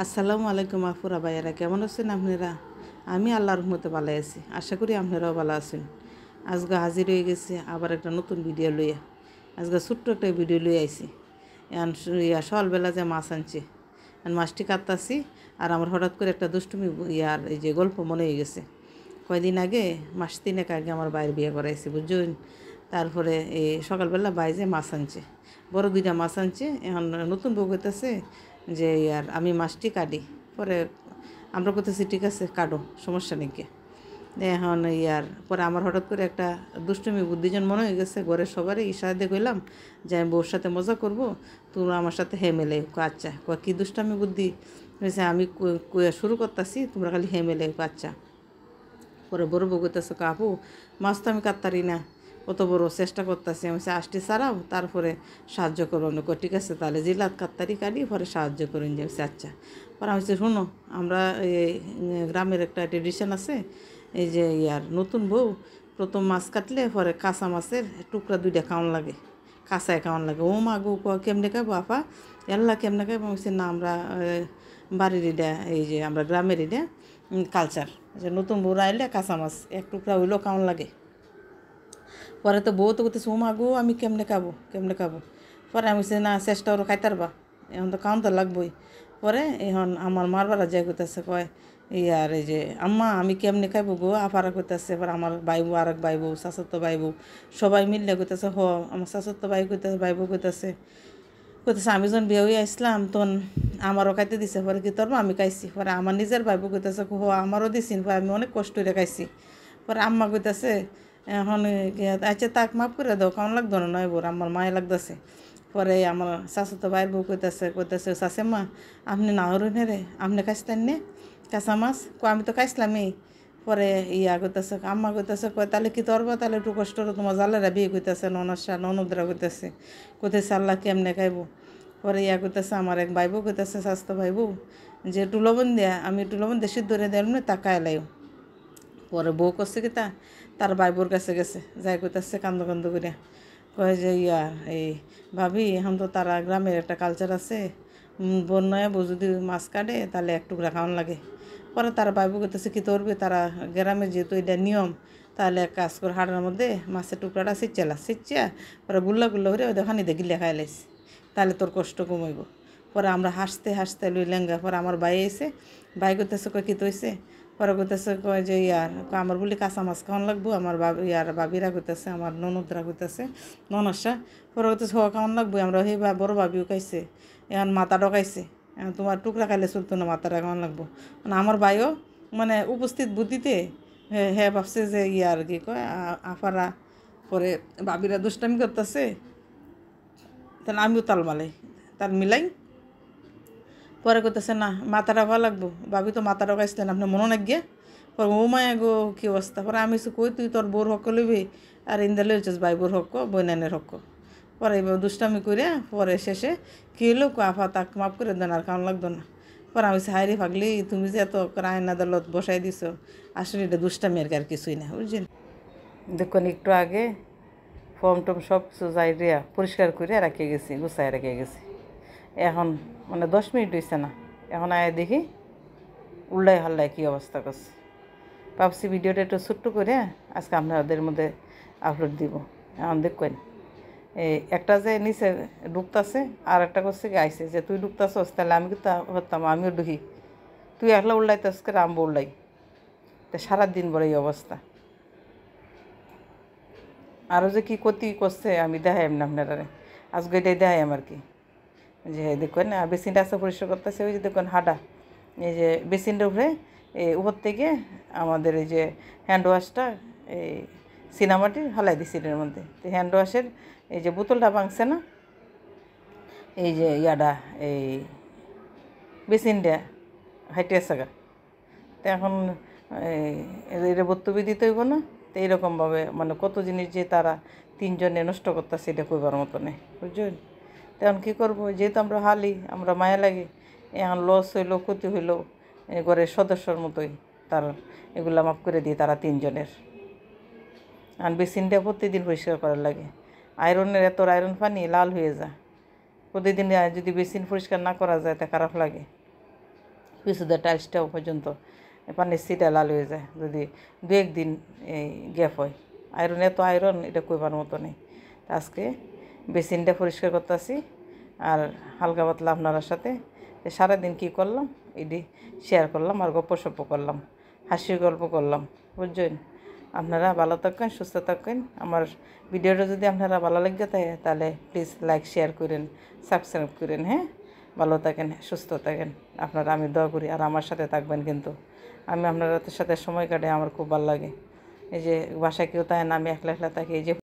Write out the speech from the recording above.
আসসালামু আলাইকুম আফুরা ভাইয়ারা, কেমন আছেন আপনারা? আমি আল্লাহর রহমতে ভালো আছি, আশা করি আপনারাও ভালো আছেন। আজকে হাজির হয়ে গেছে আবার একটা নতুন ভিডিও লইয়া। আজকে ছোট্ট একটা ভিডিও লইয়া আইছি। এখন সকালবেলা যে মাছ আনছে, মাছটি কাটতাছি। আর আমার হঠাৎ করে একটা দুষ্টুমি এই যে গল্প মনে হয়ে গেছে। কয়দিন আগে, মাস তিনেক আগে আমার বাইরে বিয়ে করাইছি, বুঝছেন। তারপরে এই সকালবেলা বাইরে মাছ আনছে, বড় দুইটা মাছ আনছে। এখন নতুন বউ কইতেছে যে আমি মাছটি কাটি। পরে আমরা করতেছি ঠিক আছে কাটো, সমস্যা নেই কে। এখন পরে আমার হঠাৎ করে একটা দুষ্টুমি বুদ্ধিজন মনে হয়ে গেছে, ঘরের সবারই ইশারা কইলাম যে আমি বউর সাথে মজা করব, তোমরা আমার সাথে মেলে। আচ্ছা, কী দুষ্টামি বুদ্ধি হয়েছে, আমি শুরু করতেছি, তোমরা খালি মেলে। আচ্ছা। পরে বড় বউ কইতেছে, আপু মাছ তো আমি কাটতারি না, কত বড় চেষ্টা করতেছি। আমি আষ্টি ছাড়াও, তারপরে সাহায্য করবো। আমি ঠিক আছে তাহলে জিলাত কাটতারি কাটি, পরে সাহায্য করেন যে। আচ্ছা। পরে আমি শুনো, আমরা এই গ্রামের একটা ট্রেডিশন আছে, এই যে নতুন বউ প্রথম মাছ কাটলে পরে কাঁচা মাছের টুকরা দুইটা খাওয়ান লাগে, কাঁচায় খাওয়ান লাগে। ও মা গো, কেমনে খাবো আপা, এল্লা কেমনে খাবো? আমি না, আমরা বাড়ির এটা, এই যে আমরা গ্রামের এটা কালচার, যে নতুন বউ আইলে কাঁচা মাছ এক টুকরা হইলেও খাওয়ান লাগে। পরে তো বউ তো করতেছে, ও মা গো, আমি কেমনে খাবো, কেমনে খাবো? পরে আমি না, চেষ্টা ওরা খাইতারবা, এখন তো খাওয়ান তো লাগবোই। পরে এখন আমার মারবারা যাই করতেছে, কয় এই যে আম্মা আমি কেমনে খাইবো গো, আপারা করতেছে। এবার আমার বাইবু, আর এক বাইবু, চাচাতো বাইবু, সবাই মিললে করতেছে। আমার চাচাতো ভাই কইতেছে, বাইবু কইতেছে আমি যখন বিয়ে হয়ে আসলাম তখন আমারও খাইতে দিছে। পরে কি তোর আমি খাইছি। পরে আমার নিজের ভাইবু কইতেছে, আমারও দিছিন, পরে আমি অনেক কষ্ট করে খাইছি। পরে আম্মা কইতেছে, এখন আচ্ছা তাক মাফ করে দাও, কেমন লাগতো না নয় বোর, আমার মায়ে লাগতেছে। পরে আমার চাচাতো ভাইয়ের বউ কইতেছে চাচেমা, আপনি না হরুন রে, আপনি খাইতেন নে কাঁচা মাছ? আমি তো খাইছিলামই। পরে কইতেছে, আম্মা কইতেছে, কয় তাহলে কি তরবা, তাহলে একটু কষ্ট হলো, তোমার জালেরা বিয়ে কইতেছে, ননদরা কইতেছে আল্লাহ কেমনে খাইব। পরে কইতেছে আমার এক ভাইবো কইতেছে, স্বাস্থ্য ভাইবো, যে একটু লবণ দেয়া, আমি একটু লবণ দিয়ে সিদ্ধ করে দিলাম না, তাকায় লাইও। পরে বউ করছে কি তার ভাইবোর কাছে গেছে, যাই কইতেছে কান্দ কান্দ করিয়া, কয় যে এই ভাবি, এখন তো তারা গ্রামের একটা কালচার আছে, বন্যায় বউ যদি মাছ কাটে তাহলে এক টুকরা খাওয়ান লাগে। পরে তারা ভাইবো করতেছে কি করবে, তারা গ্রামে যেহেতু এটা নিয়ম, তাহলে এক কাজ করে হাড়ের মধ্যে মাছের টুকরাটা সিচ্চা পরে গুল্লা গুল্লা করে ওদের খানি দিয়ে গিলে খাই লাইছে, তাহলে তোর কষ্ট কমাইব। পরে আমরা হাসতে হাসতে লই লেঙ্গা। পরে আমার ভাই এসে, ভাই করতেছে, কয় কী তৈছে? পরে কইতেছে, কয় যে আমার বলি কাঁচা মাছ খাওয়ান লাগবো। আমার বাবিরা কইতেছে, আমার ননদরা কইতেছে, ননসা। পরে কইতেছে খাওয়ান লাগবো। আমরা সেই বড় ভাবিও খাইছে, এখন মাথা ডকাইছে, এখন তোমার টুকরা খাইলে চলতো না, মাথাটা খাওয়ান লাগবো। মানে আমার ভাইও মানে উপস্থিত বুদ্ধিতে হ্যাঁ ভাবছে যে কি কয় আফারা, পরে বাবিরা দুষ্টামি করতেছে, তাহলে আমিও তাল মালাই, তাল মিলাই। পরে করতেছে না, মাথাটা ভালো লাগবো, ভাবি তো মাথা ঢোকাইছিলেন, আপনার মনে না গিয়ে। পরে ও মায়া গো কী অবস্থা। পরে আমি কই তুই তোর বোর হক লইবি, আর ইন্দা লইছিস ভাই বোর হক, বইনানের হক। পরে এবার দুষ্টামি করে পরে শেষে কী হলো, আফা তাক মাফ করে দেন, আর কেমন লাগতো না। পরে আমি হাইরে ফাগলি, তুমি যে এত আইন আদালত বসাই দিছো, আসলে এটা দুষ্টামি আর কিছুই না, বুঝছেন। দেখুন একটু আগে ফর্ম টম সব কিছু যাই দিয়া পরিষ্কার করে রাখিয়ে গেছি, গুছাই রাখিয়ে গেছি। এখন মানে 10 মিনিট হয়েছে না, এখন আয় দেখি উল্লাই হাল্লাই কী অবস্থা করছে। ভাবছি ভিডিওটা একটু ছোট্ট করে আজকে আপনাদের মধ্যে আপলোড দিব। এখন দেখবেন এই একটা যে নিচে ডুবতাছে, আর একটা করছে কি আইসে যে তুই ডুবতাছস, তাহলে আমি কিন্তু হতাম, আমিও ডুবি, তুই একলা উল্লাইতাস করে আম্ব উল্লাই। তা সারাদিন বড় এই অবস্থা। আরও যে কী ক্ষতি করছে আমি দেখাই না আপনারা, আজকে এটাই দেখাই আমার কি, যে দেখুন বেসিনটা আছে পরিষ্কার করতেছে, ওই যে দেখুন হাডা, এই যে বেসিনটা উপরে উপর থেকে আমাদের এই যে হ্যান্ড ওয়াশটা এই সিনামাটির হালাই দিছি এর মধ্যে। তো হ্যান্ড ওয়াশের এই যে বোতলটা ভাঙছে না, এই যে এই বেসিনটা হাইটে আছে গা। তো এখন এটা বর্তবি দিতে হইব না। তো এইরকমভাবে মানে কত জিনিস যে তারা তিনজনে নষ্ট করতেছে, এটা কইবার মতো নেই, বুঝছেন। তখন কী করবো, যেহেতু আমরা হালি, আমরা মায়া লাগে, এখন লস হইলো, ক্ষতি হইলো, ঘরের সদস্যর মতোই তার এগুলা মাফ করে দিয়ে তারা তিনজনের। আর বেসিনটা প্রতিদিন পরিষ্কার করার লাগে, আয়রনের এত আয়রন পানি লাল হয়ে যায়। প্রতিদিন যদি বেসিন পরিষ্কার না করা যায় তা খারাপ লাগে। পিছুদের টাইলসটাও পর্যন্ত পানির সিটা লাল হয়ে যায় যদি 2-1 দিন এই গ্যাপ হয়। আয়রন এত আয়রন এটা কইবার মতো নেই। আজকে বেসিনটা পরিষ্কার করতেছি আর হালকা পাতলা আপনার সাথে সারাদিন কী করলাম এটি শেয়ার করলাম আর গল্প করলাম, হাসির গল্প করলাম, বুঝছেন। আপনারা ভালো থাকেন, সুস্থ থাকেন। আমার ভিডিওটা যদি আপনারা ভালো লাগে তাহলে প্লিজ লাইক শেয়ার করেন, সাবস্ক্রাইব করেন। হ্যাঁ, ভালো থাকেন, সুস্থ থাকেন। আপনারা আমি দোয়া করি আর আমার সাথে থাকবেন কিন্তু। আমি আপনাদের সাথে সময় কাটে আমার খুব ভালো লাগে। এই যে বাসায় কেউ তাই না, আমি একলা একলা থাকি। এই যে